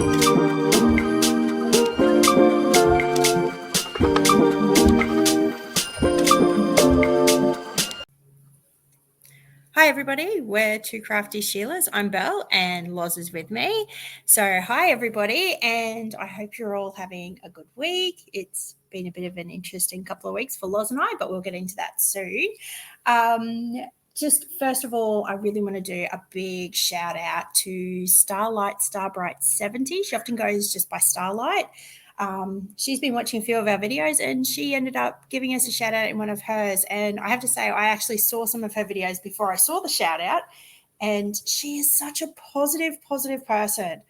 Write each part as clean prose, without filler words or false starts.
Hi everybody, we're Two Crafty Sheilas. I'm Belle and Loz is with me. So hi everybody, and I hope you're all having a good week. It's been a bit of an interesting couple of weeks for Loz and I, but we'll get into that soon. Just first of all, I really want to do a big shout out to Starbright70. She often goes just by Starlight. She's been watching a few of our videos and she ended up giving us a shout out in one of hers. And I have to say, I actually saw some of her videos before I saw the shout out, and she is such a positive person.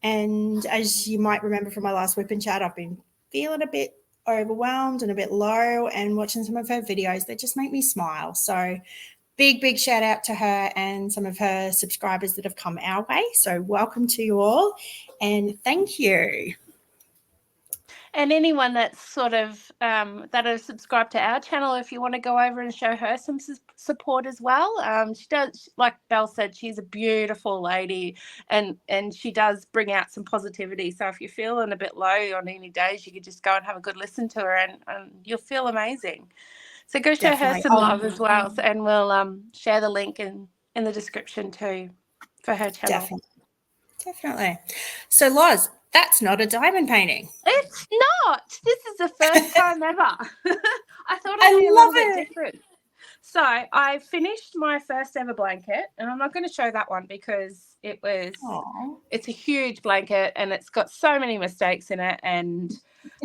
And as you might remember from my last WIP and chat, I've been feeling a bit overwhelmed and a bit low, and watching some of her videos, they just make me smile. So big shout out to her and some of her subscribers that have come our way. So welcome to you all and thank you. And anyone that's sort of that has subscribed to our channel, if you want to go over and show her some support as well. She does, like Belle said, she's a beautiful lady, and she does bring out some positivity. So if you're feeling a bit low on any days, you could just go and have a good listen to her, and you'll feel amazing. So go show her some love as well, and we'll share the link in the description too for her channel. Definitely. So Loz, that's not a diamond painting. It's not. This is the first time ever. I thought I'd be a little bit different. So I finished my first ever blanket, and I'm not going to show that one because it's a huge blanket and it's got so many mistakes in it. And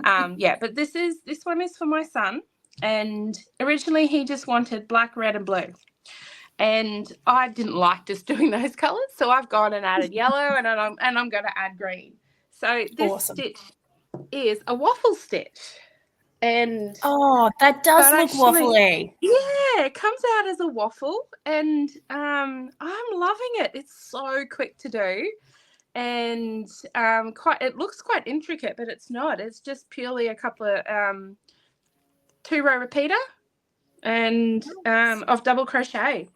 but this one is for my son. And originally he just wanted black, red, and blue. And I didn't like just doing those colours, so I've gone and added yellow, and I'm going to add green. So this stitch is a waffle stitch. And that does look waffly. Yeah, it comes out as a waffle, and I'm loving it. It's so quick to do, and it looks quite intricate, but it's not. It's just purely a couple of 2-row repeater and of double crochet.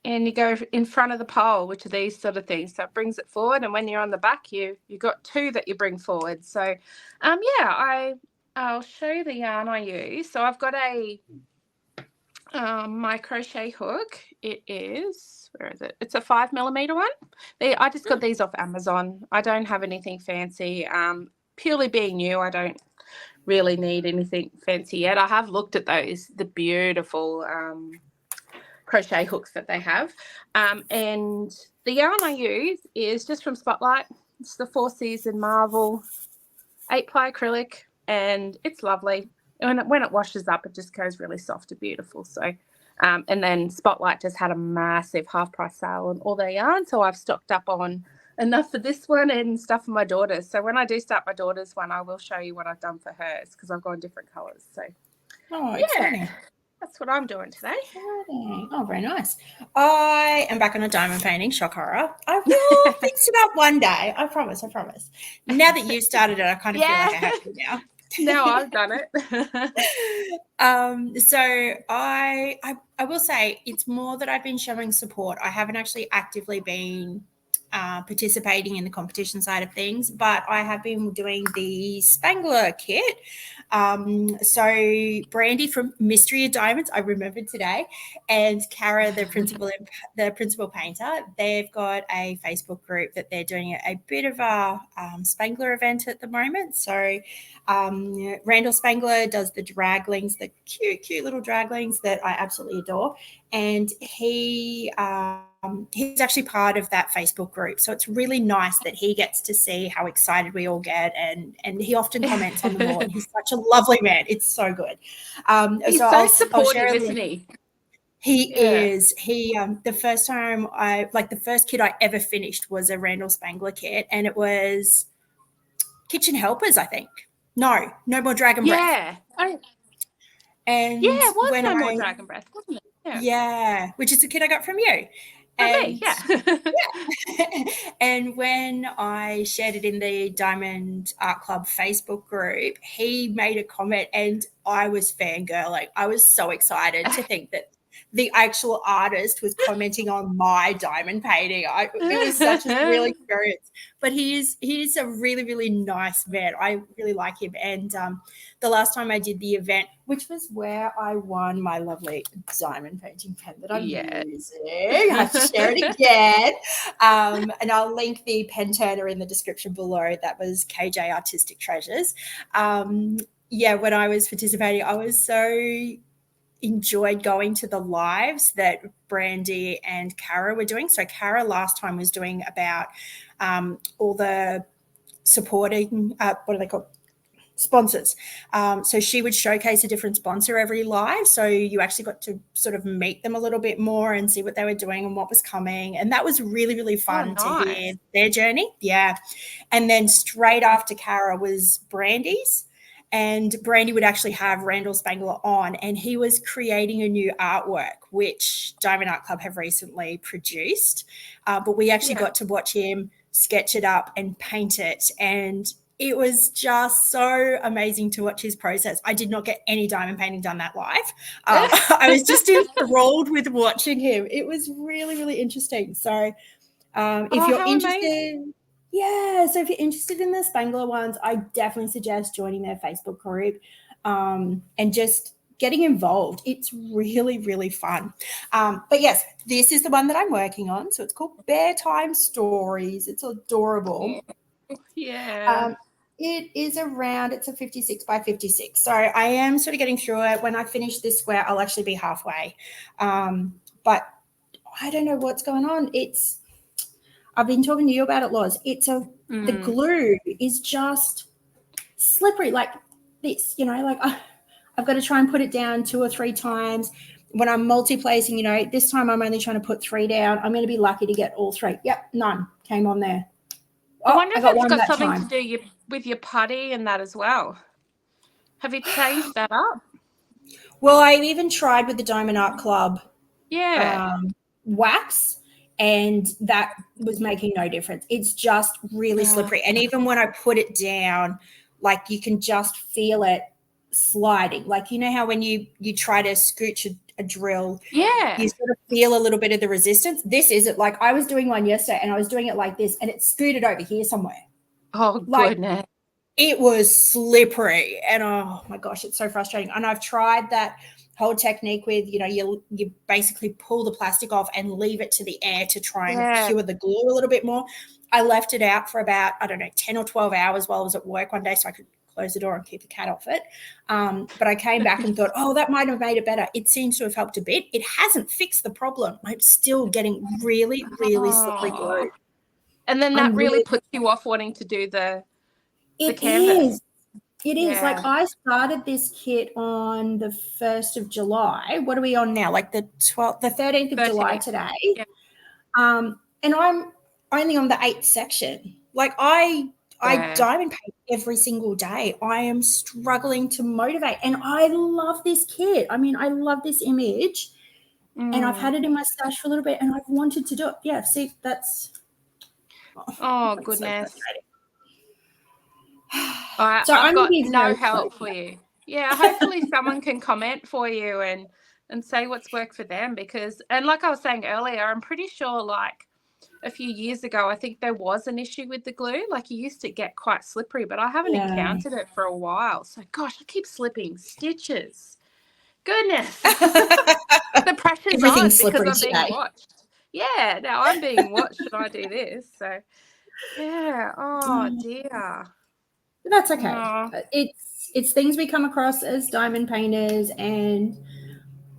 And you go in front of the pole, which are these sort of things. So it brings it forward, and when you're on the back, you've got 2 that you bring forward. So I'll show you the yarn I use. So I've got my crochet hook. It is, where is it? It's a 5mm one. I just got these off Amazon. I don't have anything fancy. Purely being new, I don't really need anything fancy yet. I have looked at the beautiful crochet hooks that they have, and the yarn I use is just from Spotlight. It's the 4-season Marvel 8-ply acrylic, and it's lovely. And when it washes up, it just goes really soft and beautiful. So and then Spotlight just had a massive half-price sale on all their yarn, so I've stocked up on enough for this one and stuff for my daughters. So when I do start my daughter's one, I will show you what I've done for hers, because I've gone different colours. So exciting. That's what I'm doing today. Oh, very nice. I am back on a diamond painting, shock horror. I will fix it up one day. I promise. Now that you started it, I kind of feel like I have to now. Now I've done it. So I will say it's more that I've been showing support. I haven't actually actively been participating in the competition side of things, but I have been doing the Spangler kit. So Brandy from Mystery of Diamonds, I remembered today, and Cara, the principal painter, they've got a Facebook group that they're doing a bit of a Spangler event at the moment. So Randal Spangler does the Draglings, the cute little Draglings that I absolutely adore, and he's actually part of that Facebook group. So it's really nice that he gets to see how excited we all get, and he often comments on them all, and he's such a lovely man. It's so good. He's so supportive, isn't he? He is. The first time the first kit I ever finished was a Randal Spangler kit, and it was Kitchen Helpers, I think. No More Dragon Breath. Yeah. And it was No More Dragon Breath, wasn't it? Yeah, which is the kit I got from you. Me, yeah. And when I shared it in the Diamond Art Club Facebook group, he made a comment, and I was fangirling. I was so excited to think that the actual artist was commenting on my diamond painting. It was such a surreal experience. But he is a really, really nice man. I really like him. And the last time I did the event, which was where I won my lovely diamond painting pen that I'm using, I have to share it again. And I'll link the pen turner in the description below. That was KJ Artistic Treasures. When I was participating, I was so enjoyed going to the lives that Brandy and Cara were doing. So Cara last time was doing about all the supporting, what are they called? Sponsors. So she would showcase a different sponsor every live. So you actually got to sort of meet them a little bit more and see what they were doing and what was coming. And that was really, really fun to hear their journey. Yeah. And then straight after Cara was Brandy's. And Brandy would actually have Randal Spangler on, and he was creating a new artwork, which Diamond Art Club have recently produced. But we actually got to watch him sketch it up and paint it. And it was just so amazing to watch his process. I did not get any diamond painting done that live. I was just enthralled with watching him. It was really, really interesting. So if you're interested... Yeah, so if you're interested in the Spangler ones, I definitely suggest joining their Facebook group and just getting involved. It's really, really fun. But yes, this is the one that I'm working on. So it's called Beartime Stories. It's adorable. Yeah. It is it's a 56 by 56. So I am sort of getting through it. When I finish this square, I'll actually be halfway. But I don't know what's going on. I've been talking to you about it, Loz. The glue is just slippery like this, like I've got to try and put it down 2 or 3 times. When I'm multi-placing, this time I'm only trying to put 3 down. I'm going to be lucky to get all 3. Yep, none came on there. I wonder if it's got something to do with your putty and that as well. Have you changed that up? Well, I even tried with the Diamond Art Club wax, and that was making no difference. It's just really slippery. And even when I put it down, like you can just feel it sliding. Like, how when you try to scooch a drill, you sort of feel a little bit of the resistance. This isn't. Like I was doing one yesterday and I was doing it like this and it scooted over here somewhere. Oh, goodness. It was slippery and oh my gosh, it's so frustrating. And I've tried that whole technique with, you basically pull the plastic off and leave it to the air to try and cure the glue a little bit more. I left it out for about, 10 or 12 hours while I was at work one day so I could close the door and keep the cat off it. But I came back and thought, that might have made it better. It seems to have helped a bit. It hasn't fixed the problem. I'm still getting really, really slippery glue. And then that really puts you off wanting to do the canvas. It is. Like I started this kit on the 1st of July. What are we on now? Like the 13th of July today. Yeah. And I'm only on the 8th section. Like I diamond paint every single day. I am struggling to motivate. And I love this kit. I mean, I love this image. And I've had it in my stash for a little bit and I've wanted to do it. Yeah, see, that's goodness. So so I've got no help for you. Yeah, hopefully someone can comment for you and say what's worked for them because, and like I was saying earlier, I'm pretty sure like a few years ago, I think there was an issue with the glue. Like you used to get quite slippery, but I haven't encountered it for a while. So gosh, I keep slipping stitches. Goodness. The pressure's Everything's on slippery because I'm being watched. Yeah, now I'm being watched and I do this. So yeah, dear. That's okay. It's things we come across as diamond painters and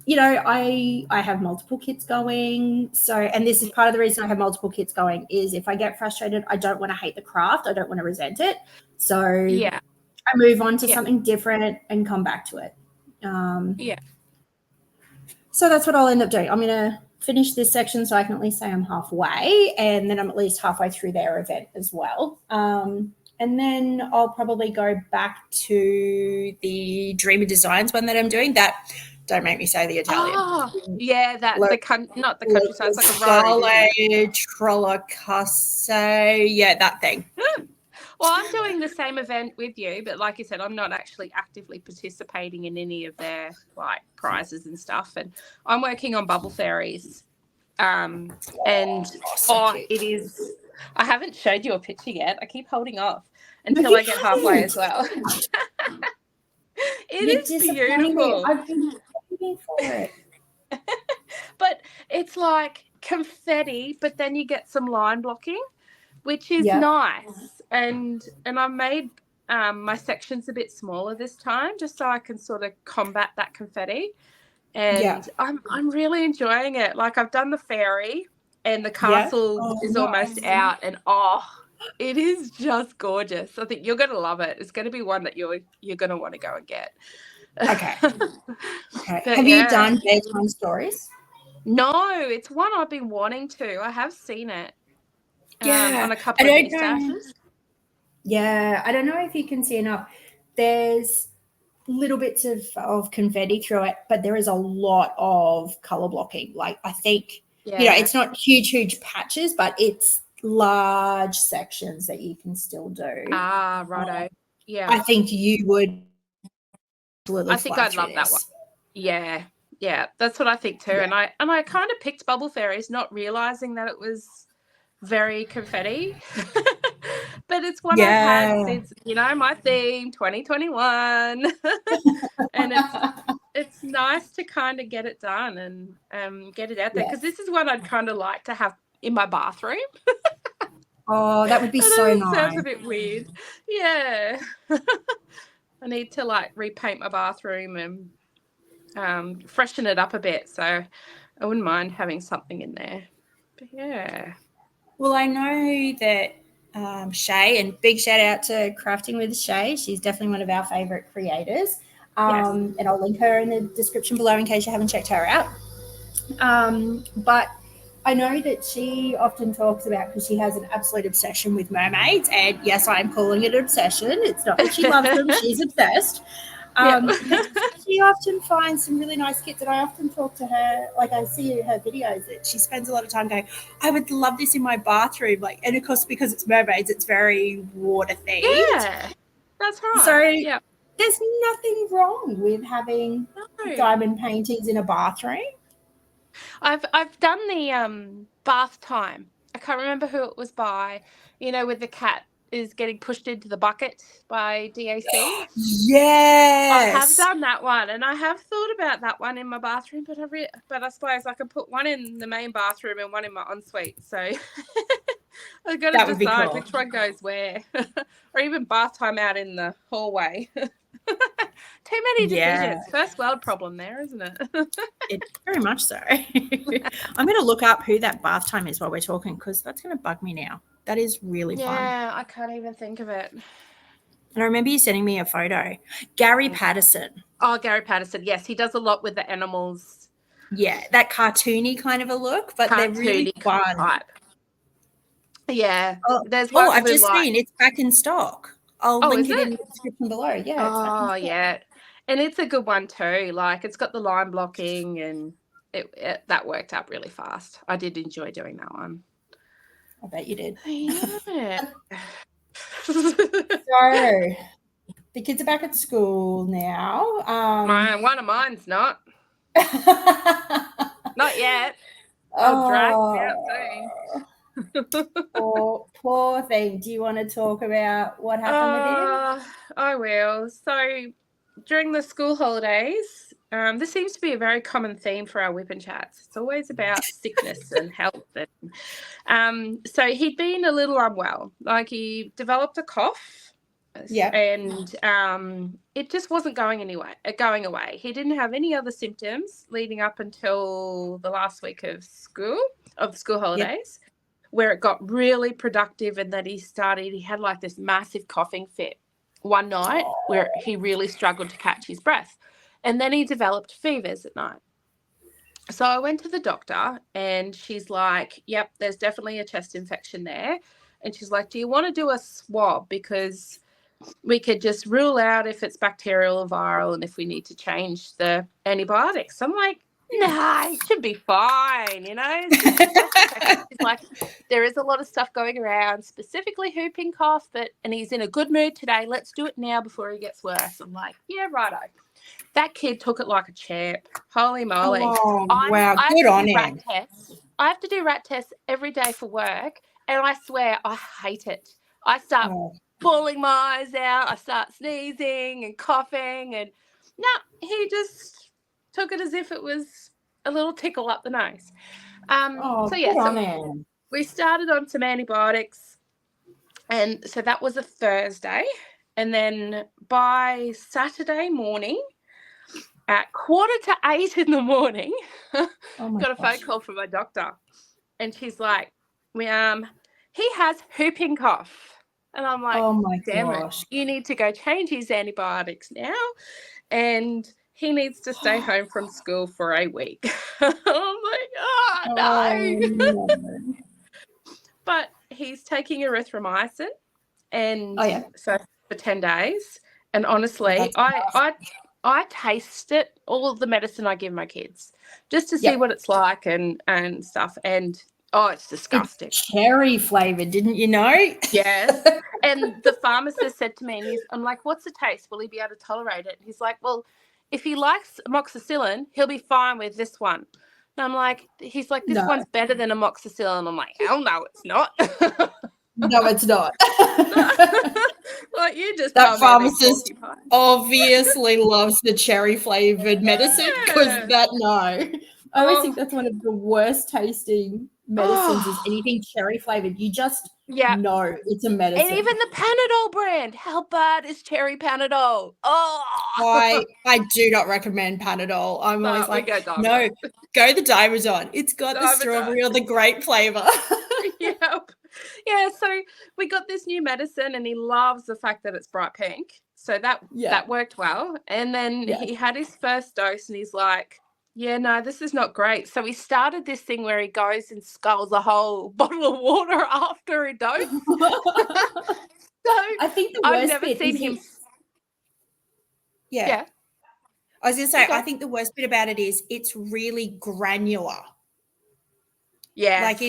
I have multiple kits going. So, and this is part of the reason I have multiple kits going is if I get frustrated, I don't want to hate the craft. I don't want to resent it. So I move on to something different and come back to it. So that's what I'll end up doing. I'm going to finish this section so I can at least say I'm halfway and then I'm at least halfway through their event as well. And then I'll probably go back to the Dreamer Designs one that I'm doing. That, don't make me say the Italian. Oh, yeah, not the countryside. It's like a road. Trollocasse. Yeah, that thing. Well, I'm doing the same event with you, but like you said, I'm not actually actively participating in any of their like prizes and stuff. And I'm working on bubble fairies. And it is. I haven't showed you a picture yet. I keep holding off until I get halfway as well. It is beautiful. I've been waiting for it. But it's like confetti, but then you get some line blocking, which is nice. And I made my sections a bit smaller this time, just so I can sort of combat that confetti. And I'm really enjoying it. Like, I've done the fairy, and the castle is almost out, and it is just gorgeous. I think you're going to love it. It's going to be one that you're going to want to go and get. Okay. Have you done Beartime stories? No, it's one I've been wanting to. I have seen it. On a couple of these dashes. Yeah, I don't know if you can see enough. There's little bits of confetti through it, but there is a lot of color blocking. Like, I think, it's not huge patches, but it's large sections that you can still do. Ah, righto. Yeah. I think you would I think I'd love that one. Yeah. Yeah, that's what I think too. Yeah. And I kind of picked bubble fairies, not realizing that it was very confetti. But it's what I've had since, my theme 2021. And it's nice to kind of get it done and get it out there, because this is what I'd kind of like to have in my bathroom. Oh, that would be so nice. Sounds a bit weird. Yeah. I need to like repaint my bathroom and freshen it up a bit. So I wouldn't mind having something in there. But yeah. Well, I know that Shay, and big shout out to Crafting with Shay. She's definitely one of our favourite creators. And I'll link her in the description below in case you haven't checked her out. But I know that she often talks about, because she has an absolute obsession with mermaids, and yes, I'm calling it an obsession. It's not that she loves them, she's obsessed. She often finds some really nice kits, and I often talk to her, like I see her videos that she spends a lot of time going, I would love this in my bathroom, and of course, because it's mermaids, it's very water themed. Yeah, that's right. So there's nothing wrong with having diamond paintings in a bathroom. I've done the bath time. I can't remember who it was by, with the cat is getting pushed into the bucket by DAC. Yes. I have done that one, and I have thought about that one in my bathroom, but I suppose I can put one in the main bathroom and one in my ensuite. So I've got to decide which one goes where. Or even bath time out in the hallway. Too many decisions. First world problem there, isn't it? It's very much so. I'm going to look up who that bath time is while we're talking, because that's going to bug me now. That is really fun. Yeah, I can't even think of it. And I remember you sending me a photo. Gary Patterson. Oh, Gary Patterson. Yes, he does a lot with the animals. Yeah, that cartoony kind of a look, but they're really fun. Type. Yeah. There's one I've just seen it's back in stock. I'll link it in the description below. Yeah. Oh, yeah. And it's a good one too. Like, it's got the line blocking, and that worked out really fast. I did enjoy doing that one. I bet you did. Yeah. So the kids are back at school now. One of mine's not. Not yet. I'll drag out soon. Poor thing. Do you want to talk about what happened with him? I will. So during the school holidays, this seems to be a very common theme for our WIP and chats. It's always about sickness and health. And so he'd been a little unwell. Like, he developed a cough. Yeah. And it just wasn't going away. He didn't have any other symptoms leading up until the last week of school holidays. Yep. Where it got really productive, and that he had like this massive coughing fit one night where he really struggled to catch his breath. And then he developed fevers at night. So I went to the doctor, and she's like, yep, there's definitely a chest infection there. And she's like, do you want to do a swab? Because we could just rule out if it's bacterial or viral, and if we need to change the antibiotics. I'm like, Nah, it should be fine, you know. She's like, there is a lot of stuff going around, specifically whooping cough, and he's in a good mood today. Let's do it now before he gets worse. I'm like, yeah, righto. That kid took it like a champ. Holy moly. Oh, wow. Good on him. I have to do rat tests every day for work, and I swear I hate it. I start bawling my eyes out. I start sneezing and coughing, and no, he just took it as if it was a little tickle up the nose. We started on some antibiotics, and so that was a Thursday. And then by Saturday morning, at 7:45 in the morning, got a phone call from my doctor, and she's like, he has whooping cough. And I'm like, oh my gosh, you need to go change his antibiotics now, and he needs to stay home from school for a week. I'm like, no. But he's taking erythromycin, and so for 10 days. And honestly, I taste it, all of the medicine I give my kids, just to see what it's like and stuff. And it's disgusting. It's cherry flavored, didn't you know? Yes. And the pharmacist said to me, and I'm like, what's the taste? Will he be able to tolerate it? He's like, well, if he likes amoxicillin, he'll be fine with this one. And I'm like, he's like, this one's better than amoxicillin. I'm like, hell no, it's not. No, it's not. Like, you just that pharmacist obviously loves the cherry flavored medicine, because I always think that's one of the worst tasting medicines is anything cherry flavored. You just know it's a medicine. And even the Panadol brand, how bad is cherry Panadol? I do not recommend Panadol. I'm always like, no, go the Dimazon. It's got the strawberry or the grape flavor. Yep. Yeah, so we got this new medicine, and he loves the fact that it's bright pink. So that worked well. And then he had his first dose, and he's like, yeah, no, this is not great. So he started this thing where he goes and sculls a whole bottle of water after a dose. So I think I've never seen him. Yeah. I was going to say, I think the worst bit about it is it's really granular. Yeah. Like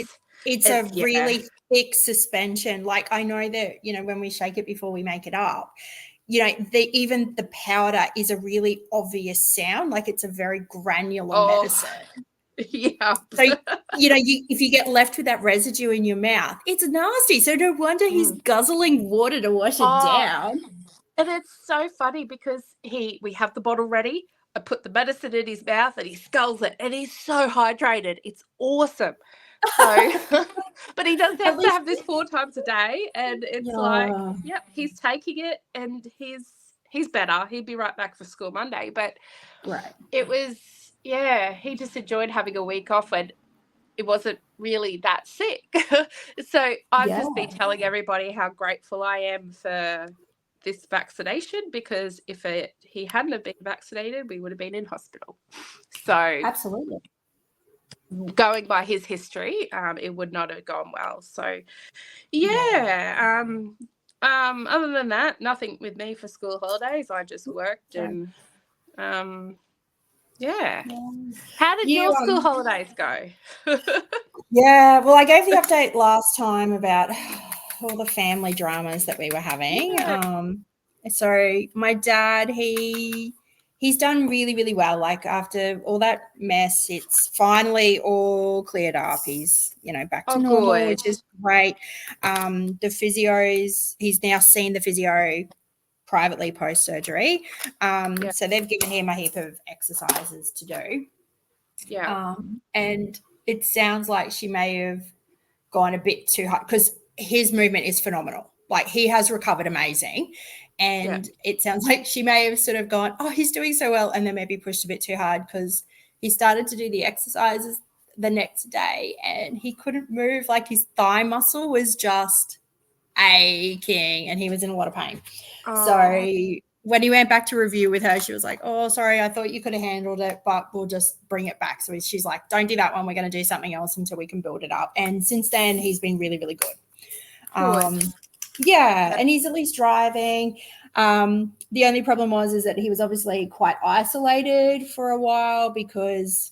it's a really thick suspension. Like, I know that, when we shake it before we make it up, even the powder is a really obvious sound. Like, it's a very granular medicine. Yeah. So, if you get left with that residue in your mouth, it's nasty. So no wonder he's guzzling water to wash it down. And it's so funny because we have the bottle ready. I put the medicine in his mouth and he sculls it, and he's so hydrated. It's awesome. So, but he does have to have this 4 times a day, and it's like, he's taking it, and he's better. He'll be right back for school Monday. But it was, he just enjoyed having a week off, and it wasn't really that sick. So I've just been telling everybody how grateful I am for this vaccination, because if he hadn't have been vaccinated, we would have been in hospital. So absolutely. Going by his history, it would not have gone well. So, other than that, nothing with me for school holidays. I just worked and, How did your school holidays go? Well, I gave the update last time about all the family dramas that we were having. So my dad, he's done really, really well. Like, after all that mess, it's finally all cleared up. He's, back to normal, which is great. The physios, he's now seen the physio privately post-surgery. So they've given him a heap of exercises to do. And it sounds like she may have gone a bit too hard, because his movement is phenomenal. Like, he has recovered amazing. And it sounds like she may have sort of gone, he's doing so well, and then maybe pushed a bit too hard, because he started to do the exercises the next day and he couldn't move. Like, his thigh muscle was just aching and he was in a lot of pain. So when he went back to review with her, she was like, sorry, I thought you could have handled it, but we'll just bring it back. So she's like, don't do that one. We're going to do something else until we can build it up. And since then, he's been really, really good. And he's at least driving. The only problem is that he was obviously quite isolated for a while, because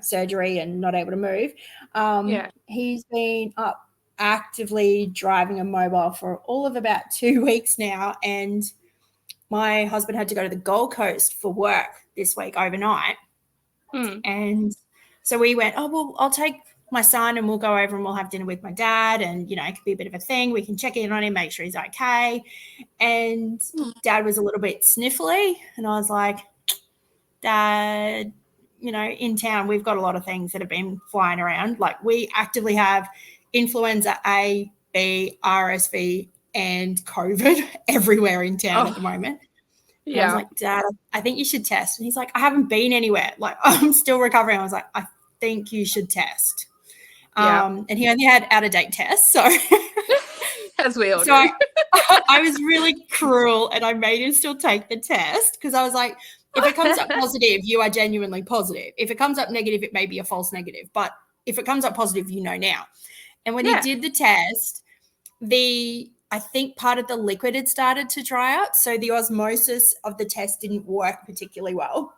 surgery and not able to move. Yeah. He's been up actively driving a mobile for all of about 2 weeks now, and my husband had to go to the Gold Coast for work this week overnight. And so we went, oh, well, I'll take my son and we'll go over and we'll have dinner with my dad, and it could be a bit of a thing. We can check in on him, make sure he's okay. And Dad was a little bit sniffly, and I was like, Dad, in town we've got a lot of things that have been flying around. Like, we actively have influenza A, B, RSV, and COVID everywhere in town at the moment. And I was like, Dad, I think you should test. And he's like, I haven't been anywhere. Like, I'm still recovering. I was like, I think you should test. And he only had out-of-date tests. So as we all do. I was really cruel, and I made him still take the test, because I was like, if it comes up positive, you are genuinely positive. If it comes up negative, it may be a false negative. But if it comes up positive, now. And when he did the test, I think part of the liquid had started to dry out, so the osmosis of the test didn't work particularly well.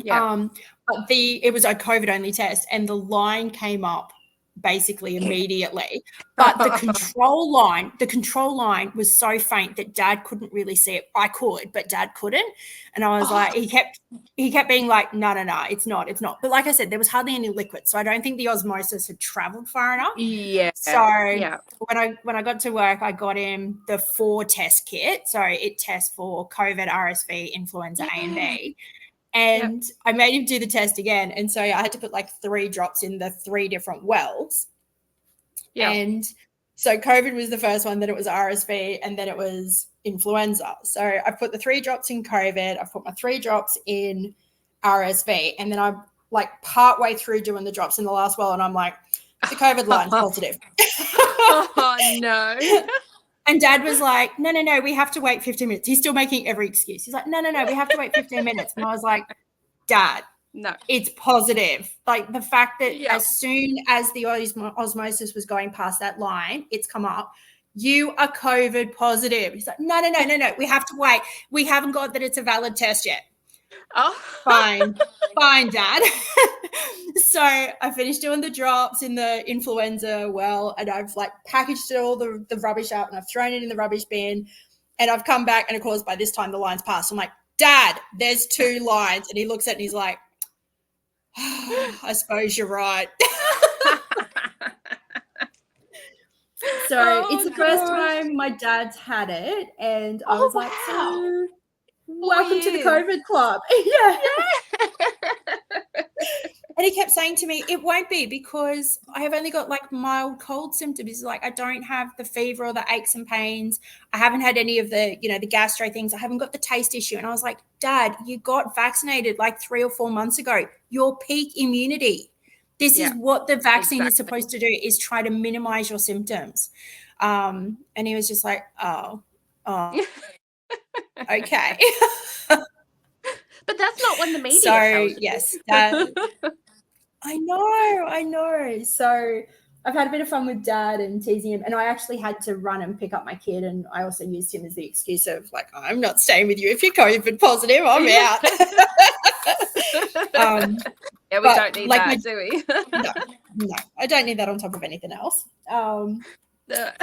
But it was a COVID-only test, and the line came up basically immediately. But the control line was so faint that Dad couldn't really see it. I could, but Dad couldn't. And I was like, he kept being like, no, it's not. But like I said, there was hardly any liquid, so I don't think the osmosis had traveled far enough. Yeah. So when I got to work, I got him the 4 test kit. So it tests for COVID, RSV, influenza A and B. And I made him do the test again. And so I had to put like 3 drops in the 3 different wells. Yeah. And so COVID was the first one, then it was RSV, and then it was influenza. So I put the 3 drops in COVID. I put my 3 drops in RSV. And then I'm like partway through doing the drops in the last well, and I'm like, the COVID line's positive. Oh, no. And Dad was like, no, we have to wait 15 minutes. He's still making every excuse. He's like, no, we have to wait 15 minutes. And I was like, Dad, no, it's positive. Like, the fact that as soon as the osmosis was going past that line, it's come up, you are COVID positive. He's like, no, we have to wait. We haven't got that it's a valid test yet. Oh, fine, Dad. So I finished doing the drops in the influenza well, and I've like packaged all the rubbish up, and I've thrown it in the rubbish bin, and I've come back, and of course by this time the line's passed. I'm like, Dad, there's 2 lines. And he looks at it and he's like, I suppose you're right. So it's the first time my dad's had it, and I was like, so welcome to the COVID club. Yeah. And he kept saying to me, it won't be, because I have only got like mild cold symptoms. He's like, I don't have the fever or the aches and pains. I haven't had any of the, the gastro things. I haven't got the taste issue. And I was like, Dad, you got vaccinated like 3 or 4 months ago. Your peak immunity. This is what the vaccine is supposed to do, is try to minimize your symptoms. And he was just like, oh, okay. But that's not when the media tells you. Yes, I know. So I've had a bit of fun with Dad and teasing him, and I actually had to run and pick up my kid, and I also used him as the excuse of like, I'm not staying with you if you're COVID positive. I'm out. Yeah, we don't need that, do we? No, I don't need that on top of anything else. So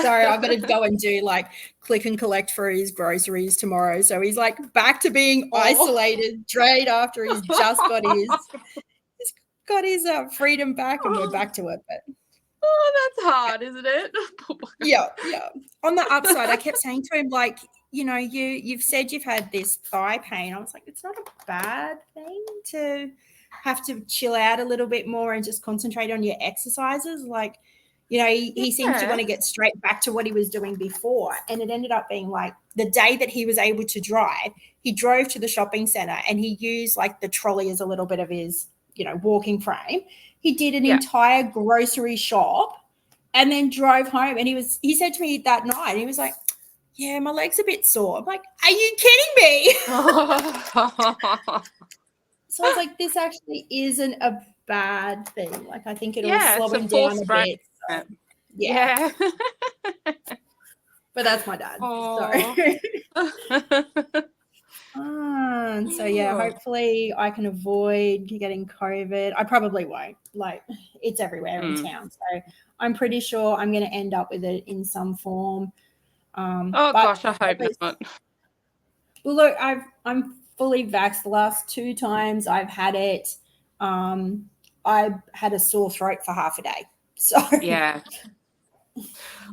I'm going to go and do like click and collect for his groceries tomorrow. So he's like back to being isolated straight after he's just got his freedom back, and we're back to it. But that's hard, isn't it? Yeah. On the upside, I kept saying to him, like, you've said you've had this thigh pain. I was like, it's not a bad thing to have to chill out a little bit more and just concentrate on your exercises. Like, he seemed to want to get straight back to what he was doing before. And it ended up being like the day that he was able to drive, he drove to the shopping center and he used like the trolley as a little bit of his, walking frame. He did an entire grocery shop and then drove home. And he said to me that night, he was like, yeah, my leg's a bit sore. I'm like, are you kidding me? So I was like, this actually isn't a bad thing. Like, I think it'll slow him down a bit. So, yeah. But that's my dad. Sorry. fun. So yeah, hopefully I can avoid getting COVID. I probably won't. Like, it's everywhere in town. So I'm pretty sure I'm going to end up with it in some form. Gosh, I hope not. Well, look, I'm fully vaxxed. The last 2 times I've had it, I had a sore throat for half a day. So yeah.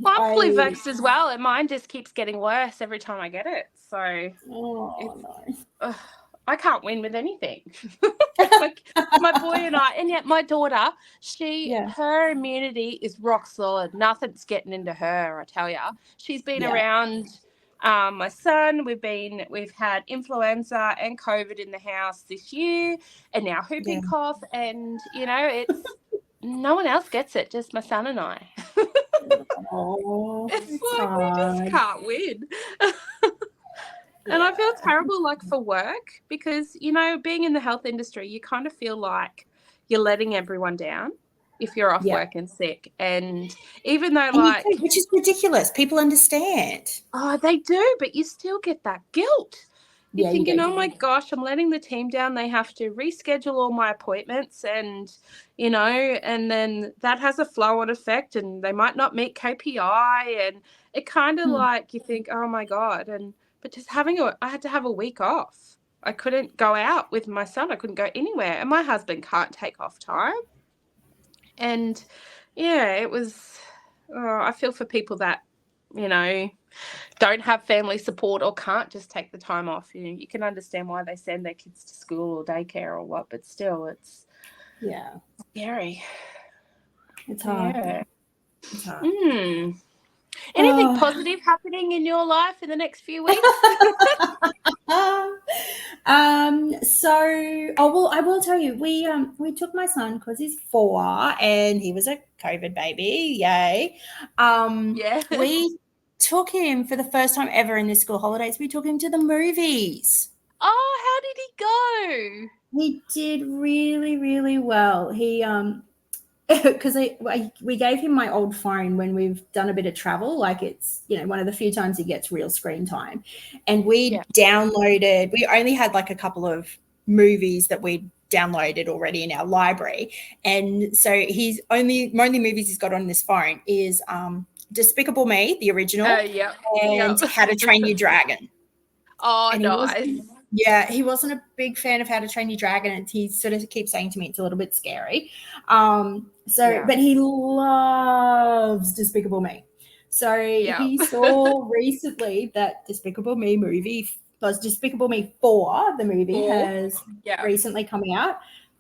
Well, I'm fully vaxxed as well, and mine just keeps getting worse every time I get it. So no. I can't win with anything. Like my boy and I, and yet my daughter, her immunity is rock solid. Nothing's getting into her, I tell you. She's been around my son. We've had influenza and COVID in the house this year, and now whooping cough, and it's no one else gets it, just my son and I. It's like hard. We just can't win. And I feel terrible, like, for work, because, being in the health industry, you kind of feel like you're letting everyone down if you're off work and sick. And even though, which is ridiculous. People understand. Oh, they do, but you still get that guilt. You're thinking, oh, my gosh, I'm letting the team down. They have to reschedule all my appointments and, and then that has a flow-on effect, and they might not meet KPI. And it kind of like you think, oh, my God. But just I had to have a week off. I couldn't go out with my son. I couldn't go anywhere. And my husband can't take off time. And, it was, I feel for people that, don't have family support or can't just take the time off. You can understand why they send their kids to school or daycare or what, but still it's scary. It's hard. Yeah. It's hard. Anything positive happening in your life in the next few weeks? I will tell you, we took my son because he's 4 and he was a COVID baby. Yay. We took him for the first time ever in the school holidays. We took him to the movies. Oh, how did he go? He did really, really well. He because we gave him my old phone when we've done a bit of travel, like it's one of the few times he gets real screen time, and we only had like a couple of movies that we downloaded already in our library, and so only movies he's got on this phone is Despicable Me, the original, and How to Train Your Dragon. Oh, nice. He wasn't a big fan of How to Train Your Dragon, and he sort of keeps saying to me it's a little bit scary. But he loves Despicable Me. So he saw recently that Despicable Me movie, was Despicable Me 4, the movie has recently come out.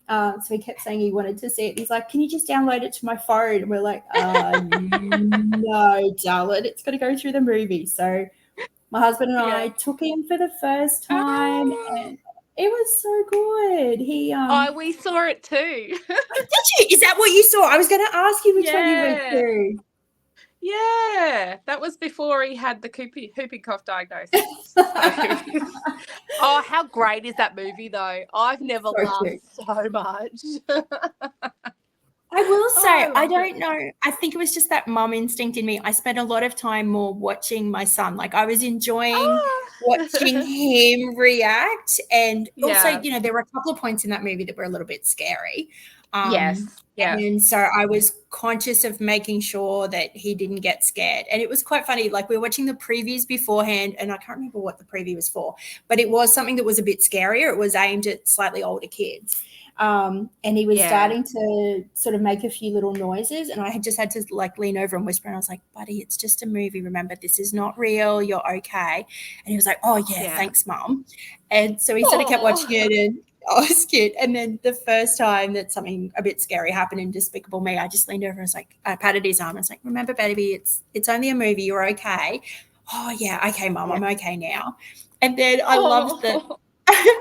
So he kept saying he wanted to see it. He's like, can you just download it to my phone? And we're like, no, darling, it's got to go through the movie. So my husband and I took him for the first time, and it was so good. We saw it too. Did you? Is that what you saw? I was going to ask you which one you went to. Yeah, that was before he had the whooping cough diagnosis. Oh, how great is that movie, though? I've never laughed so much. I will say, I don't know. I think it was just that mum instinct in me. I spent a lot of time more watching my son. Like, I was enjoying watching him react. And also, there were a couple of points in that movie that were a little bit scary. And so I was conscious of making sure that he didn't get scared. And it was quite funny. Like, we were watching the previews beforehand, and I can't remember what the preview was for, but it was something that was a bit scarier. It was aimed at slightly older kids. And he was starting to sort of make a few little noises, and I just had to like lean over and whisper, and I was like, buddy, it's just a movie. Remember, this is not real. You're okay. And he was like, oh yeah. Thanks, Mum. And so he sort of kept watching it, and I was cute. And then the first time that something a bit scary happened in Despicable Me, I just leaned over and was like, I patted his arm. I was like, remember, baby, it's only a movie. You're okay. Oh yeah. Okay, Mum, I'm okay now. And then I loved that.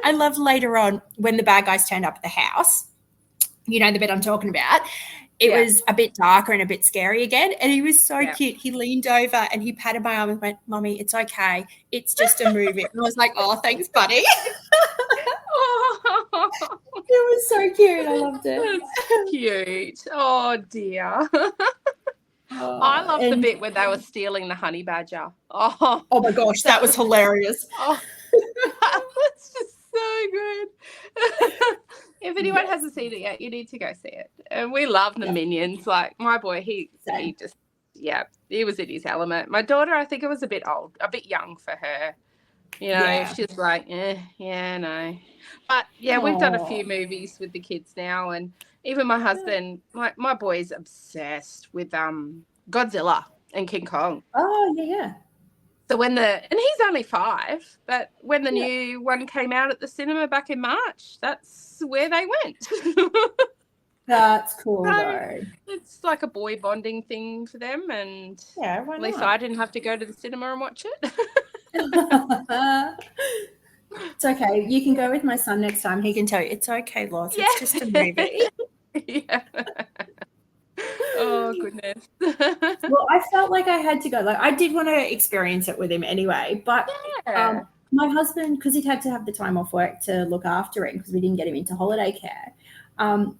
I loved later on when the bad guys turned up at the house, the bit I'm talking about, it was a bit darker and a bit scary again. And he was so cute. He leaned over and he patted my arm and went, Mummy, it's okay. It's just a movie. And I was like, oh, thanks, buddy. It was so cute. I loved it. That's cute. Oh, dear. I love the bit where they were stealing the honey badger. Oh my gosh, that was hilarious. That was just so good. If anyone hasn't seen it yet, you need to go see it. And we love the Minions. Like my boy, he just, he was in his element. My daughter, I think it was a bit young for her. You know, she's like, no. But we've done a few movies with the kids now, and even my husband, my boy's obsessed with Godzilla and King Kong. Oh yeah. So and he's only 5, but when the new one came out at the cinema back in March, that's where they went. That's cool though. It's like a boy bonding thing for them, and why at least not? I didn't have to go to the cinema and watch it. It's okay. You can go with my son next time. He can tell you it's okay, Loz. It's just a movie. Oh goodness. Well, I felt like I had to go. Like I did want to experience it with him anyway, but my husband, because he'd had to have the time off work to look after him because we didn't get him into holiday care.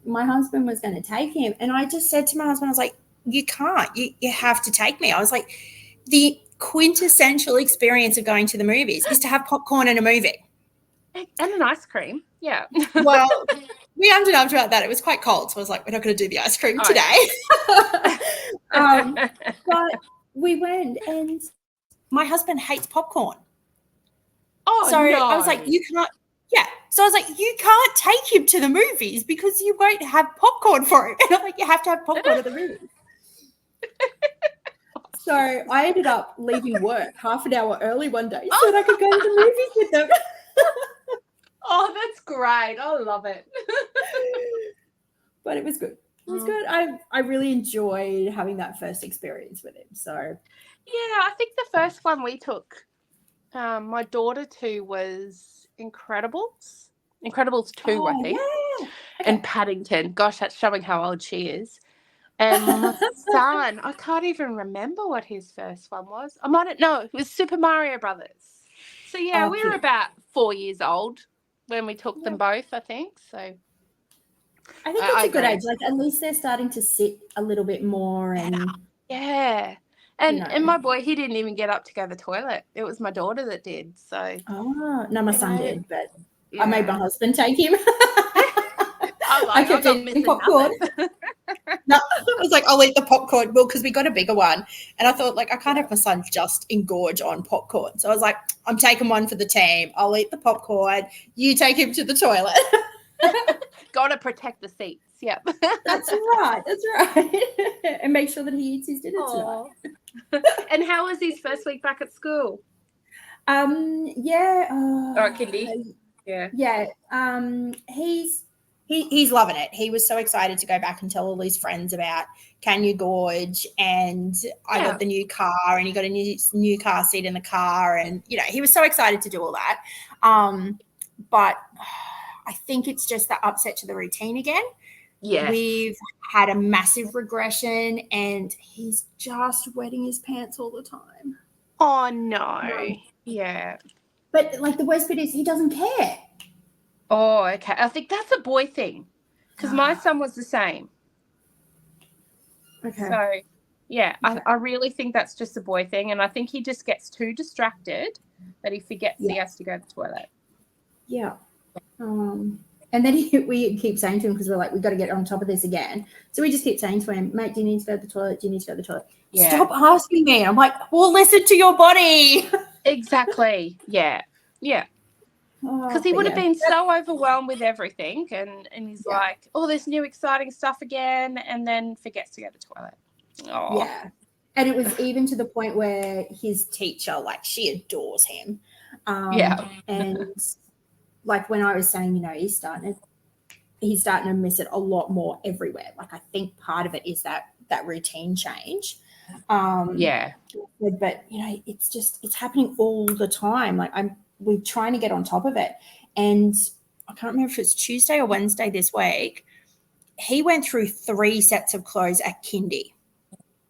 My husband was going to take him, and I just said to my husband, I was like, "You can't. You have to take me." I was like, the quintessential experience of going to the movies is to have popcorn and a movie and an ice cream. Yeah. Well, we ended up about that. It was quite cold, so I was like, we're not going to do the ice cream today. But we went, and my husband hates popcorn. I was like, you can't. Yeah. So I was like, you can't take him to the movies because you won't have popcorn for him. And I'm like, you have to have popcorn at the movies. So I ended up leaving work half an hour early one day so that I could go to the movies with them. Oh, that's great. I love it. But it was good. It was good. I really enjoyed having that first experience with him. So I think the first one we took my daughter to was Incredibles 2, I think. Yeah. And Paddington. Gosh, that's showing how old she is. And my son, I can't even remember what his first one was. It was Super Mario Brothers. So we were about 4 years old when we took them both, I think. So I think it's a good age. Like at least they're starting to sit a little bit more and And my boy, he didn't even get up to go to the toilet. It was my daughter that did. So no, my son did, but I made my husband take him. I kept eating popcorn. No, I was like, I'll eat the popcorn. Well, because we got a bigger one. And I thought, like, I can't have my son just engorge on popcorn. So I was like, I'm taking one for the team. I'll eat the popcorn. You take him to the toilet. Got to protect the seats. Yep. That's right. And make sure that he eats his dinner tonight. And how was his first week back at school? Kindy? Yeah. He's loving it. He was so excited to go back and tell all his friends about Can You Gorge, and I got the new car, and he got a new car seat in the car, and he was so excited to do all that. But I think it's just the upset to the routine again. Yeah, we've had a massive regression, and he's just wetting his pants all the time. Oh no! Yeah, but like the worst bit is he doesn't care. Oh, okay. I think that's a boy thing because my son was the same. Okay. So, I really think that's just a boy thing, and I think he just gets too distracted that he forgets he has to go to the toilet. Yeah. And then we keep saying to him, because we're like, we've got to get on top of this again. So we just keep saying to him, mate, do you need to go to the toilet? Do you need to go to the toilet? Yeah. Stop asking me. I'm like, well, listen to your body. Exactly. Yeah. Yeah. Because he would have been so overwhelmed with everything, and he's like, oh, there's new exciting stuff again, and then forgets to go to the toilet. Oh. Yeah. And it was even to the point where his teacher, like, she adores him. And like when I was saying, he's starting to miss it a lot more everywhere. Like I think part of it is that routine change. But it's happening all the time. Like we're trying to get on top of it. And I can't remember if it's Tuesday or Wednesday this week. He went through 3 sets of clothes at kindy.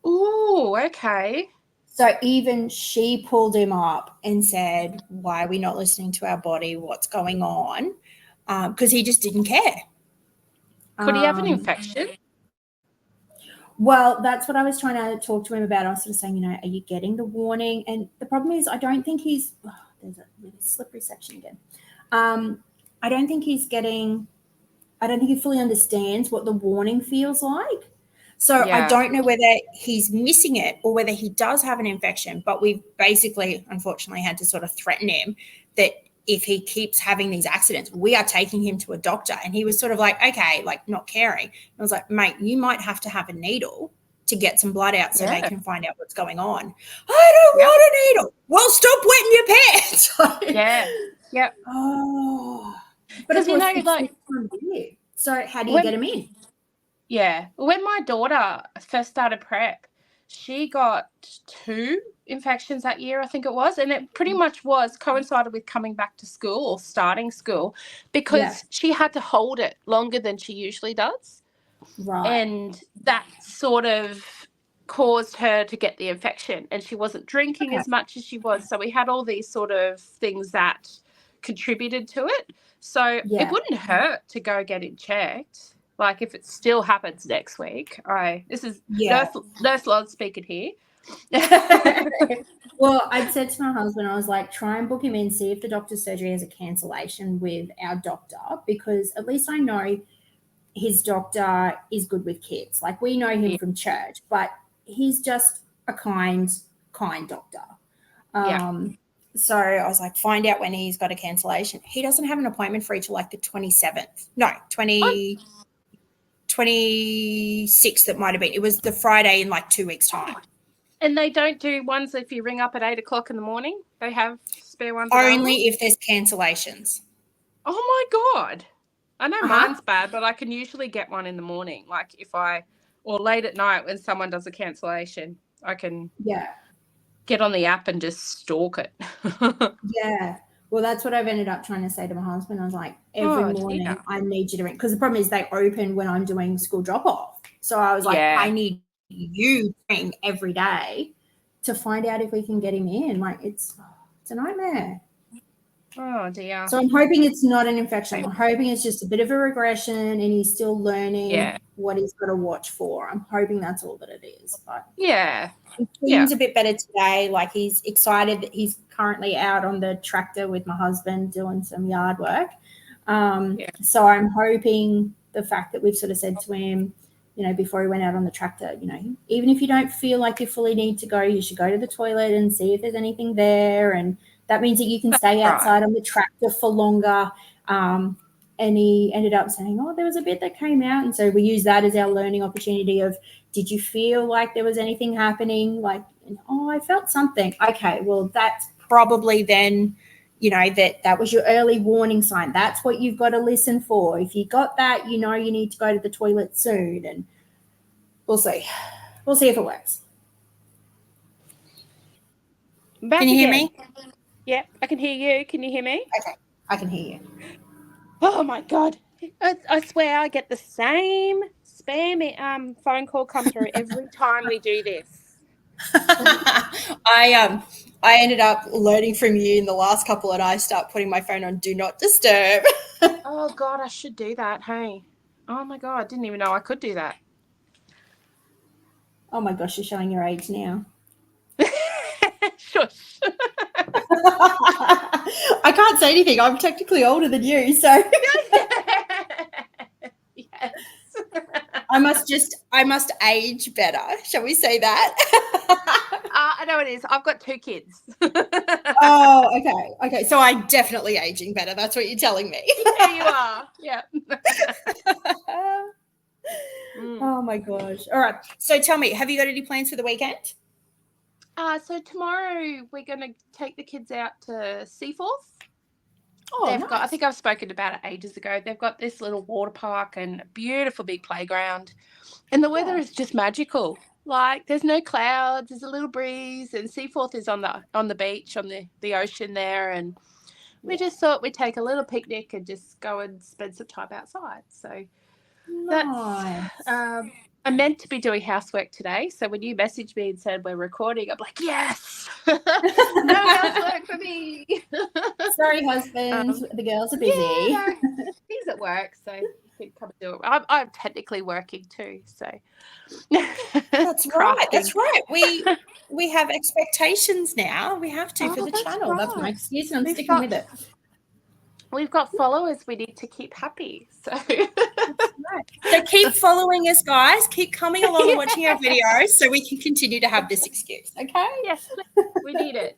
Oh, okay. So even she pulled him up and said, why are we not listening to our body? What's going on? Because he just didn't care. Could he have an infection? Well, that's what I was trying to talk to him about. I was sort of saying, are you getting the warning? And the problem is I don't think there's a really slippery section again. I don't think he fully understands what the warning feels like. So I don't know whether he's missing it or whether he does have an infection, but we've basically, unfortunately, had to sort of threaten him that if he keeps having these accidents, we are taking him to a doctor. And he was sort of like, okay, like not caring. I was like, mate, you might have to have a needle to get some blood out so they can find out what's going on. I don't want a needle. Well, stop wetting your pants. Yep. Oh. But of course, it's like, so how do you get him in? Yeah. When my daughter first started prep, she got 2 infections that year, I think it was, and it pretty much coincided with coming back to school or starting school because she had to hold it longer than she usually does. Right. And that sort of caused her to get the infection, and she wasn't drinking as much as she was. So we had all these sort of things that contributed to it. So it wouldn't hurt to go get it checked. Like if it still happens next week, this is Nurse Loz speaking here. Well, I'd said to my husband, I was like, try and book him in, see if the doctor's surgery has a cancellation with our doctor, because at least I know his doctor is good with kids. Like we know him from church, but he's just a kind doctor. So I was like, find out when he's got a cancellation. He doesn't have an appointment for till like the 27th. No, 26th it might have been. It was the Friday in like 2 weeks' time. And they don't do ones if you ring up at 8 o'clock in the morning? They have spare ones? Only if there's cancellations. Oh, my God. I know mine's bad, but I can usually get one in the morning. Like or late at night when someone does a cancellation, I can get on the app and just stalk it. Well, that's what I've ended up trying to say to my husband. I was like, every morning I need you to ring. Because the problem is they open when I'm doing school drop-off. So I was like, I need you to ring every day to find out if we can get him in. Like, it's a nightmare. Oh, dear. So I'm hoping it's not an infection. I'm hoping it's just a bit of a regression and he's still learning what he's got to watch for. I'm hoping that's all that it is. But he seems a bit better today. Like he's excited that he's currently out on the tractor with my husband doing some yard work. So I'm hoping the fact that we've sort of said to him, you know, before he went out on the tractor, you know, even if you don't feel like you fully need to go, you should go to the toilet and see if there's anything there. And that means that you can stay outside on the tractor for longer. And he ended up saying, oh, there was a bit that came out. And so we use that as our learning opportunity of, did you feel like there was anything happening? Like, I felt something. Okay, well, that's probably then, you know, that was your early warning sign. That's what you've got to listen for. If you got that, you know you need to go to the toilet soon. And we'll see. We'll see if it works. Can you hear me? Yeah, I can hear you. Can you hear me? Okay, I can hear you. Oh, my God. I swear I get the same spam phone call come through every time we do this. I ended up learning from you in the last couple, and I start putting my phone on Do Not Disturb. Oh, God, I should do that. Hey. Oh, my God, I didn't even know I could do that. Oh, my gosh, you're showing your age now. Shush. I can't say anything. I'm technically older than you, so yes. I must age better. Shall we say that? I know it is. I've got 2 kids. Oh, okay. So I'm definitely aging better. That's what you're telling me. Yeah, you are. Yeah. Oh my gosh. All right. So tell me, have you got any plans for the weekend? So tomorrow we're going to take the kids out to Seaforth. Oh, They've nice. got, I think I've spoken about it ages ago. They've got this little water park and a beautiful big playground. And the weather is just magical. Like there's no clouds, there's a little breeze, and Seaforth is on the beach, on the ocean there. And we just thought we'd take a little picnic and just go and spend some time outside. So nice. That's I meant to be doing housework today, so when you messaged me and said we're recording, I'm like, yes, no housework for me. Sorry, husband, the girls are busy. Yeah, no, he's at work, so you can come and do it. I'm technically working too, so. That's right. That's right. We have expectations now. We have to for the channel. Right. That's my excuse, and I'm sticking with it. we've got followers we need to keep happy. So So keep following us, guys. Keep coming along and watching our videos so we can continue to have this excuse, okay? yes, we need it.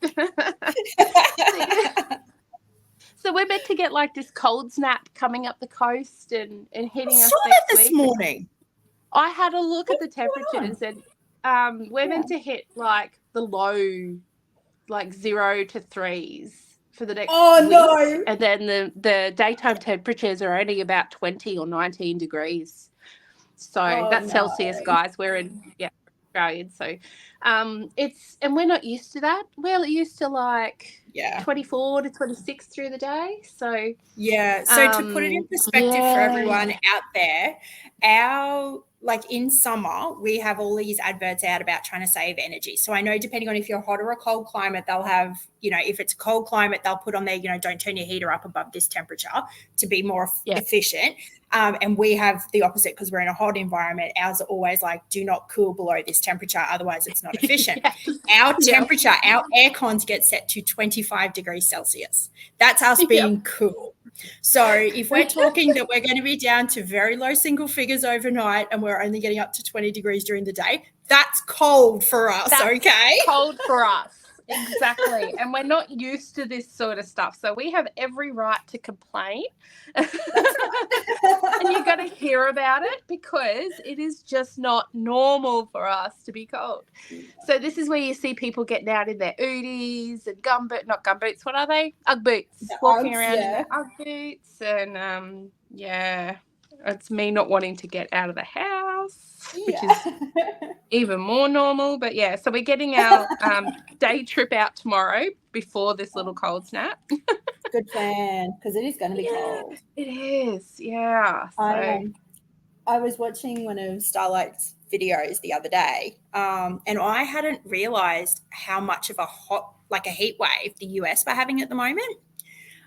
So we're meant to get like this cold snap coming up the coast and hitting I us saw next that this week. morning. I had a look at the temperatures and we're meant to hit like the low, like 0 to 3s for the next week. No. And then the daytime temperatures are only about 20 or 19 degrees. So that's Celsius, guys. We're in Australian. So and we're not used to that. We're used to like 24 to 26 through the day. So so to put it in perspective for everyone out there, like in summer, we have all these adverts out about trying to save energy. So I know depending on if you're hot or a cold climate, they'll have, if it's a cold climate, they'll put on there, don't turn your heater up above this temperature to be more efficient. And we have the opposite because we're in a hot environment. Ours are always like, do not cool below this temperature, otherwise it's not efficient. Our temperature, our air cons get set to 25 degrees Celsius. That's us being cool. So if we're talking that we're going to be down to very low single figures overnight and we're only getting up to 20 degrees during the day, that's cold for us, okay? Cold for us. Exactly. And we're not used to this sort of stuff. So we have every right to complain. And you're going to hear about it because it is just not normal for us to be cold. So this is where you see people getting out in their Oodies and not gumboots. What are they? UGG boots. Walking around in their UGG boots. And it's me not wanting to get out of the house, which is even more normal. But so we're getting our day trip out tomorrow before this little cold snap. Good plan, because it is going to be cold. It is, yeah. So. I was watching one of Starlight's videos the other day, and I hadn't realised how much of a heat wave the US were having at the moment.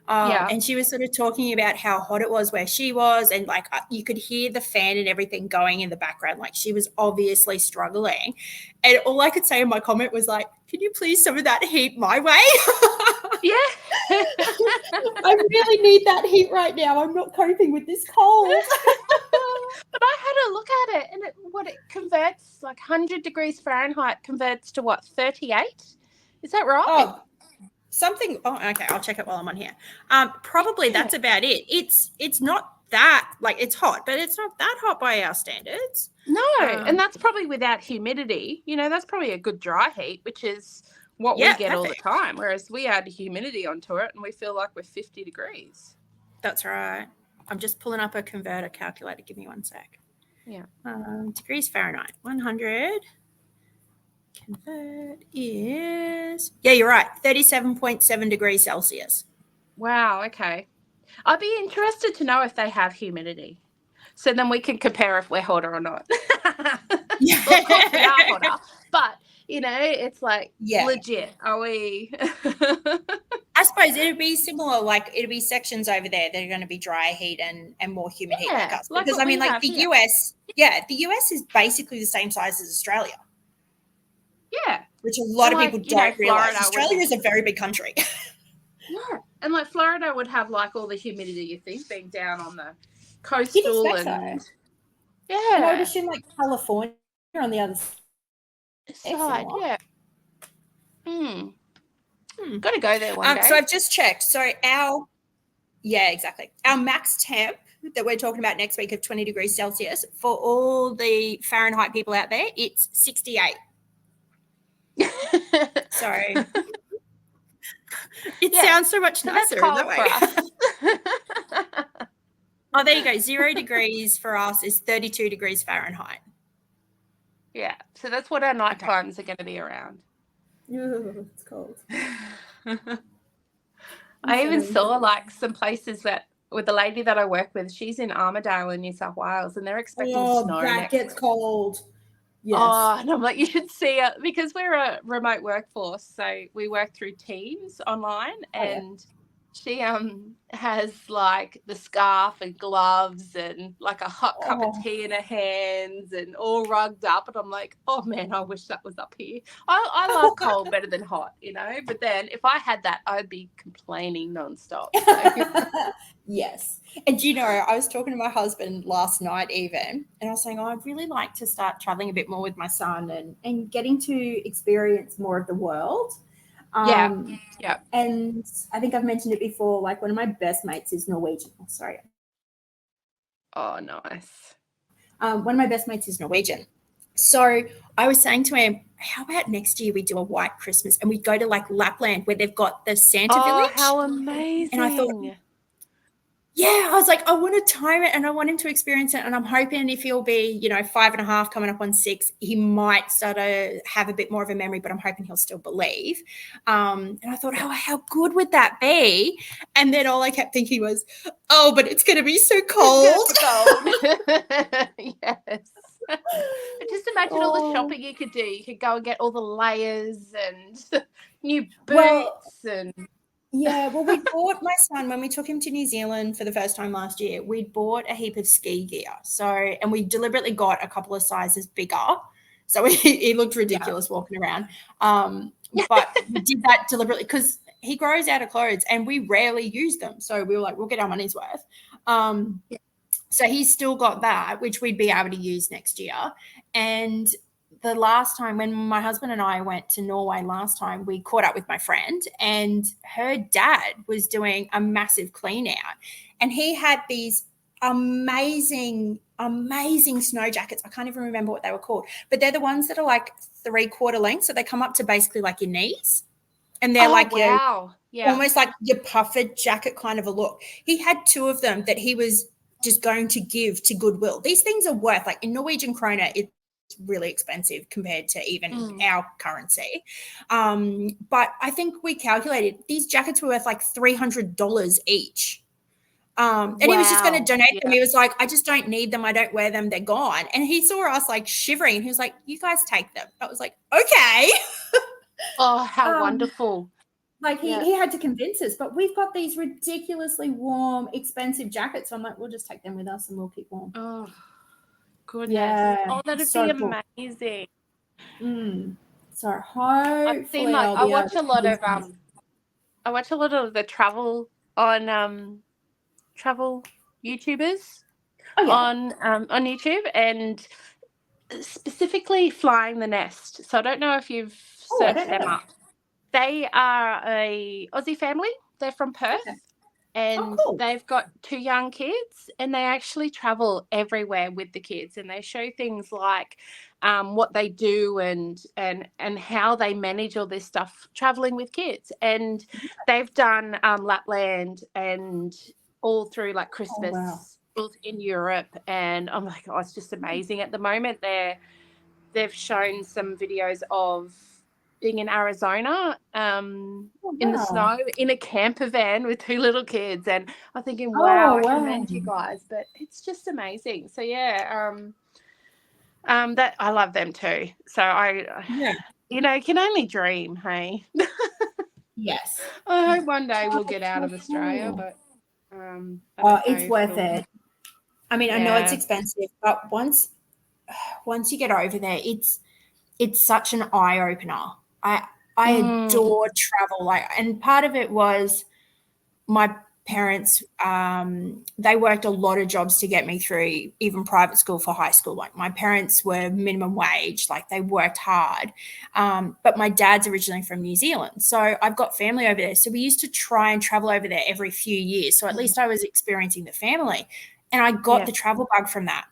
And she was sort of talking about how hot it was where she was, and like you could hear the fan and everything going in the background. Like she was obviously struggling. And all I could say in my comment was like, can you please some of that heat my way? I really need that heat right now. I'm not coping with this cold. But I had a look at it, and it converts, like 100 degrees Fahrenheit converts to what, 38? Is that right? Something. Oh, okay. I'll check it while I'm on here. Probably that's about it. It's not that, like, it's hot, but it's not that hot by our standards. No, and that's probably without humidity. That's probably a good dry heat, which is what we get all the time. Whereas we add humidity onto it, and we feel like we're 50 degrees. That's right. I'm just pulling up a converter calculator. Give me one sec. Yeah. Degrees Fahrenheit. 100. Convert is, you're right, 37.7 degrees Celsius. Wow, okay. I'd be interested to know if they have humidity. So then we can compare if we're hotter or not. Well, of course we are hotter, but, it's like legit. Are we? I suppose it'd be similar, like it'd be sections over there that are going to be dry heat and more humid heat like us. Because, US, the US is basically the same size as Australia. Yeah. Which a lot of people don't realise. Australia is a very big country. Yeah. And like Florida would have like all the humidity, you think, being down on the coastal and I would assume like California on the other side. Got to go there one day. So I've just checked. So our max temp that we're talking about next week of 20 degrees Celsius for all the Fahrenheit people out there, it's 68. Sorry. It sounds so much nicer that way. Oh, there you go. 0 degrees for us is 32 degrees Fahrenheit. Yeah. So that's what our night times are going to be around. Ooh, it's cold. I even saw like some places that with the lady that I work with, she's in Armidale in New South Wales, and they're expecting snow. That gets cold. Yes. Oh, and I'm like, you should see it because we're a remote workforce. So we work through Teams online, and She has like the scarf and gloves and like a hot cup of tea in her hands and all rugged up, and I'm like, oh man, I wish that was up here. I love cold better than hot, you know, but then if I had that, I'd be complaining nonstop. So. Yes. And you know, I was talking to my husband last night even, and I was saying, I'd really like to start traveling a bit more with my son and getting to experience more of the world. Yeah. And I think I've mentioned it before, like one of my best mates is Norwegian. Oh, sorry. Oh, nice. One of my best mates is Norwegian. So I was saying to him, how about next year we do a white Christmas and we go to like Lapland where they've got the Santa village? Oh, how amazing. And I thought, yeah, I was like, I want to time it and I want him to experience it. And I'm hoping if he'll be, 5.5 coming up on 6, he might start to have a bit more of a memory, but I'm hoping he'll still believe. And I thought, oh, how good would that be? And then all I kept thinking was, oh, but it's going to be so cold. Yes. Just imagine all the shopping you could do. You could go and get all the layers and new boots and... Yeah, well, we bought my son, when we took him to New Zealand for the first time last year, we bought a heap of ski gear. So, and we deliberately got a couple of sizes bigger. So he looked ridiculous walking around. But we did that deliberately because he grows out of clothes and we rarely use them. So we were like, we'll get our money's worth. So he's still got that, which we'd be able to use next year. And the last time when my husband and I went to Norway last time, we caught up with my friend and her dad was doing a massive clean out and he had these amazing snow jackets. I can't even remember what they were called, but they're the ones that are like 3/4 length. So they come up to basically like your knees and they're almost like your puffered jacket kind of a look. He had 2 of them that he was just going to give to Goodwill. These things are worth, like in Norwegian kroner, it's really expensive compared to even our currency. But I think we calculated these jackets were worth like $300 each. And he was just going to donate them. He was like, I just don't need them. I don't wear them. They're gone. And he saw us like shivering. He was like, you guys take them. I was like, okay. Oh, how wonderful. Like he had to convince us, but we've got these ridiculously warm, expensive jackets. So I'm like, we'll just take them with us and we'll keep warm. Oh, goodness. Yeah, oh, that'd be amazing. So hopefully I watch a lot of the travel on travel YouTubers on YouTube, and specifically Flying the Nest. So I don't know if you've searched them up. They are a Aussie family. They're from Perth. Okay. And they've got 2 young kids and they actually travel everywhere with the kids and they show things like what they do and how they manage all this stuff traveling with kids. And they've done Lapland and all through like Christmas in Europe. And I'm like, oh, it's just amazing. At the moment, they've shown some videos of being in Arizona in the snow in a camper van with 2 little kids, and I'm thinking, wow, I commend you guys, but it's just amazing. So that I love them too. So can only dream, hey. Yes. I hope one day we'll get out of Australia, but it's worth it. I mean, I know it's expensive, but once you get over there, it's such an eye opener. I adore travel, and part of it was my parents. They worked a lot of jobs to get me through even private school for high school. Like my parents were minimum wage, like they worked hard. But my dad's originally from New Zealand, so I've got family over there. So we used to try and travel over there every few years. So at least I was experiencing the family, and I got the travel bug from that.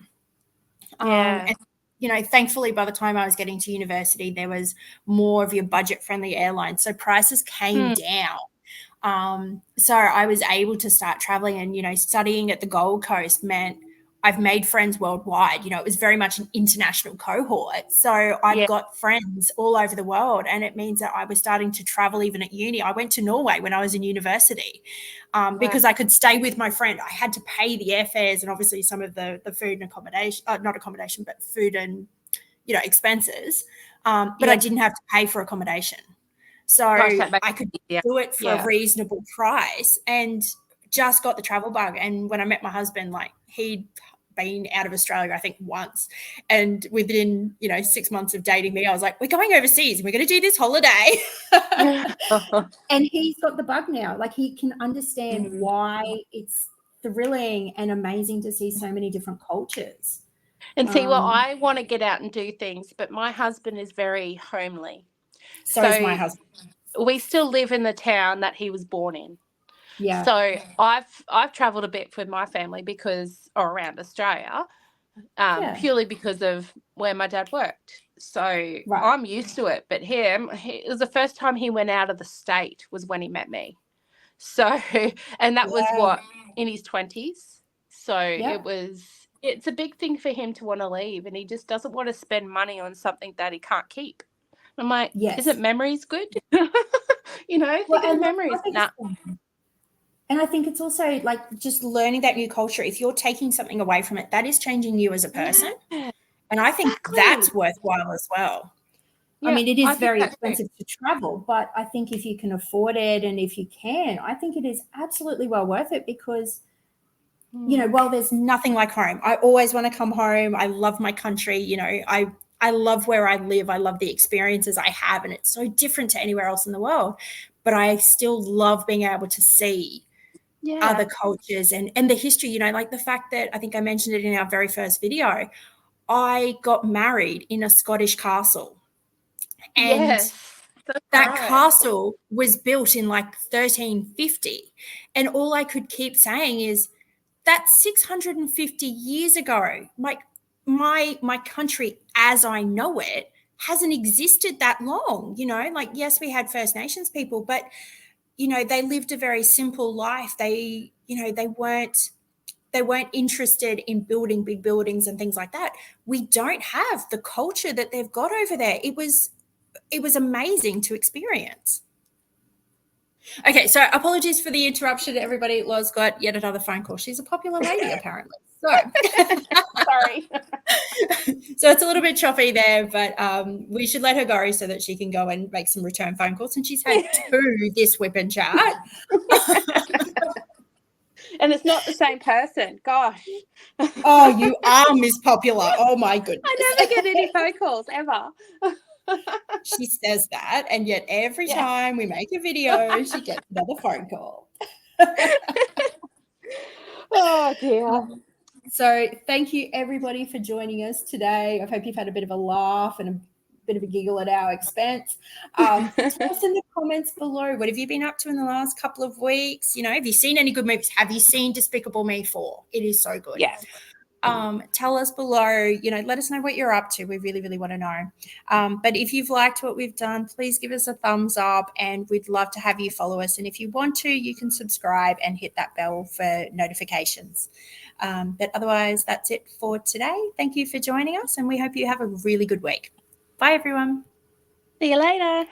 And thankfully, by the time I was getting to university, there was more of your budget-friendly airlines. So prices came down. So I was able to start traveling and, studying at the Gold Coast meant I've made friends worldwide. It was very much an international cohort. So I've got friends all over the world, and it means that I was starting to travel even at uni. I went to Norway when I was in university because I could stay with my friend. I had to pay the airfares and obviously some of the food and accommodation, not accommodation, but food and, expenses. But I didn't have to pay for accommodation. So Gosh, that makes I could it do it for Yeah. a reasonable price, and just got the travel bug. And when I met my husband, like, he'd been out of Australia, I think, once. And within, 6 months of dating me, I was like, we're going overseas and we're going to do this holiday. And he's got the bug now. Like, he can understand why it's thrilling and amazing to see so many different cultures. And see, well, I want to get out and do things, but my husband is very homely. So is my husband. We still live in the town that he was born in. Yeah. So I've travelled a bit with my family around Australia, purely because of where my dad worked. So I'm used to it. But it was the first time he went out of the state was when he met me. So, and that was what, in his 20s. So it's a big thing for him to want to leave, and he just doesn't want to spend money on something that he can't keep. I'm like, isn't memories good? Memories. Nah. And I think it's also like just learning that new culture. If you're taking something away from it, that is changing you as a person. Yeah, and I think that's worthwhile as well. Yeah, I mean, it is very expensive to travel, but I think if you can afford it and if you can, I think it is absolutely well worth it because, while there's nothing like home, I always want to come home. I love my country. I love where I live. I love the experiences I have, and it's so different to anywhere else in the world. But I still love being able to see other cultures and the history, like the fact that I think I mentioned it in our very first video. I got married in a Scottish castle. And that castle was built in like 1350. And all I could keep saying is that's 650 years ago. My country as I know it hasn't existed that long, like, yes, we had First Nations people, but they lived a very simple life. They weren't interested in building big buildings and things like that. We don't have the culture that they've got over there. It was amazing to experience. Okay, so apologies for the interruption, everybody. Loz got yet another phone call. She's a popular lady, apparently. So sorry. So it's a little bit choppy there, but we should let her go so that she can go and make some return phone calls. And she's had 2 this whip and chat. And it's not the same person. Gosh. Oh, you are Miss Popular. Oh, my goodness. I never get any phone calls, ever. She says that, and yet every time we make a video, she gets another phone call. Oh, dear. So thank you, everybody, for joining us today. I hope you've had a bit of a laugh and a bit of a giggle at our expense. Tell us in the comments below, what have you been up to in the last couple of weeks? Have you seen any good movies? Have you seen Despicable Me 4? It is so good. Yes. Tell us below, let us know what you're up to. We really, really want to know. But if you've liked what we've done, please give us a thumbs up, and we'd love to have you follow us. And if you want to, you can subscribe and hit that bell for notifications. But otherwise, that's it for today. Thank you for joining us, and we hope you have a really good week. Bye, everyone. See you later.